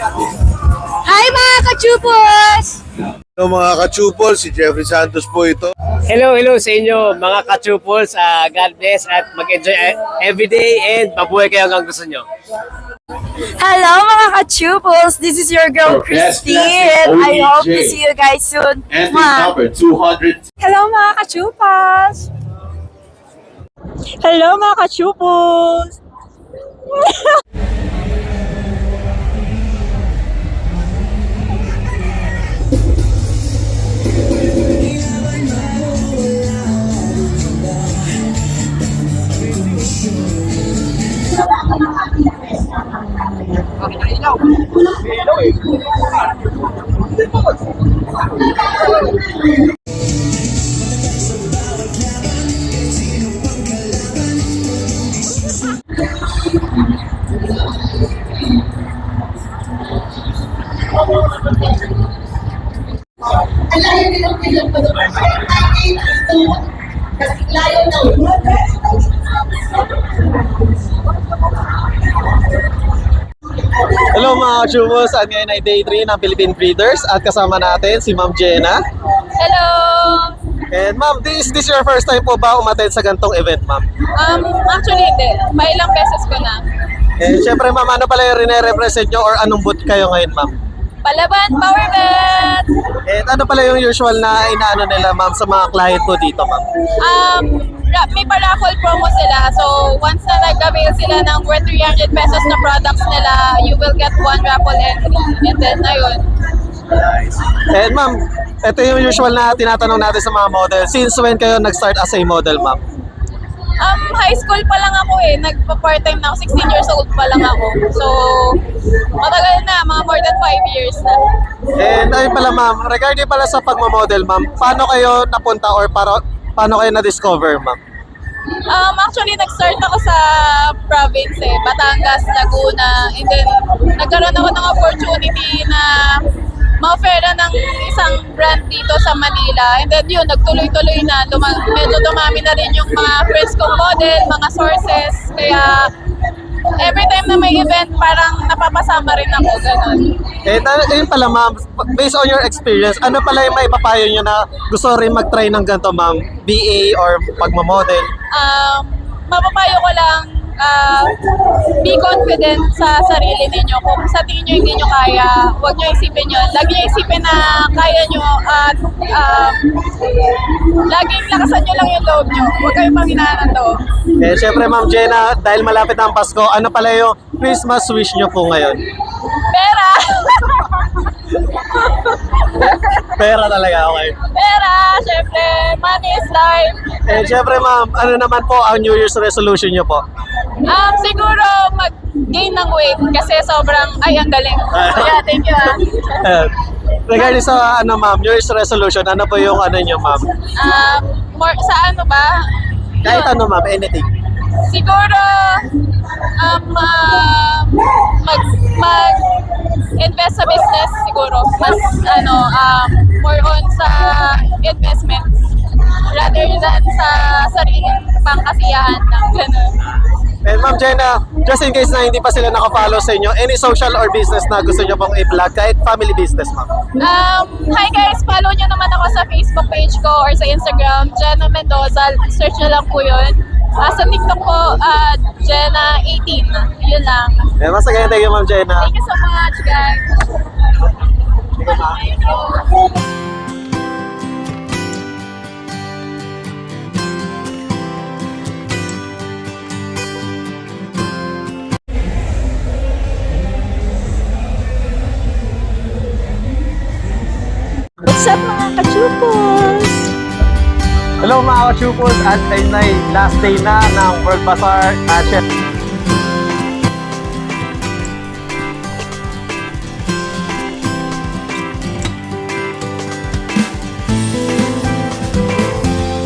Hi mga kachupos! Hello mga kachupol, si Jeffrey Santos po ito. Hello sa inyo mga kachupols. God bless at mag-enjoy everyday and mabuhay kayo hanggang gusto nyo. Hello mga kachupos! This is your girl Christine and I hope to see you guys soon. Number 200. Hello mga kachupas! Hello mga kachupos! Layo nilang pinagpagod. Kasi layo na. Hello mga kachupos, at ngayon ay day 3 ng Philippine Breeders at kasama natin si Ma'am Jenna. Hello! And ma'am, is this your first time po ba umattend sa gantong event, ma'am? Actually hindi. May ilang beses ko na. And syempre ma'am, ano pala yung rine-represent nyo or anong booth kayo ngayon, ma'am? Palaban, Power Bet! And ano pala yung usual na inaano nila, ma'am, sa mga client po dito, ma'am? May pa-raffle promo sila. So, once na nag-avail sila ng worth 300 pesos na products nila, you will get one raffle entry. And then, ayun. And ma'am, ito yung usual na tinatanong natin sa mga model. Since when kayo nag-start as a model, ma'am? High school pa lang ako eh. Nagpa-part-time na ako. 16 years old pa lang ako. So, matagal na. Mga more than 5 years na. And ayun pala ma'am, regarding pala sa pagmamodel, ma'am, paano kayo napunta or paano kayo na-discover, ma'am? Actually, nag-start ako sa province eh. Batangas, Laguna. And then, nagkaroon ako ng opportunity na ma-offera ng isang brand dito sa Manila. And then yun, nagtuloy-tuloy na. Medyo dumami na rin yung mga friends kong model, mga sources. Kaya every time na may event, parang napapasama rin ako. Ganun. Eh, ayun pala ma'am, based on your experience, ano pala yung may papayo nyo na gusto rin mag-try ng ganito, ma'am? BA or pagmamodel? Mapapayo ko lang, be confident sa sarili ninyo. Kung sa tingin nyo hindi nyo kaya, huwag nyo isipin yun. Lagi nyo isipin na kaya nyo at laging lakasan nyo lang yung loob nyo. Huwag kayong panghinaan ng loob. Eh, syempre ma'am Jenna, dahil malapit na ang Pasko, ano pala yung Christmas wish nyo po ngayon? Pera! Pera talaga, okay. Pera! Siyempre, money is life. Eh, syempre ma'am, ano naman po ang New Year's resolution nyo po? Siguro mag-gain ng weight kasi sobrang, ang galing. So yeah, thank you Regarding sa ano ma'am, New Year's resolution, ano po yung ano nyo ma'am? More, sa ano ba? Kahit ano ma'am, anything. Siguro, mag-invest sa business siguro. Mas, more on sa investments rather than sa sariling pangkasiyahan ng gano'n. And ma'am Jenna, just in case na hindi pa sila nakafollow sa inyo, any social or business na gusto nyo pong i-plug, kahit family business ma'am? Hi guys, follow nyo naman ako sa Facebook page ko or sa Instagram, Jenna Mendoza. Search nyo lang po yun. Sa TikTok po, Jenna18. Yun lang. Eh, mas again, thank you ma'am Jenna. Thank you so much guys. Thank you. What's up mga kachupos? Hello mga kachupos, at ayun na last day na ng World Bazaar at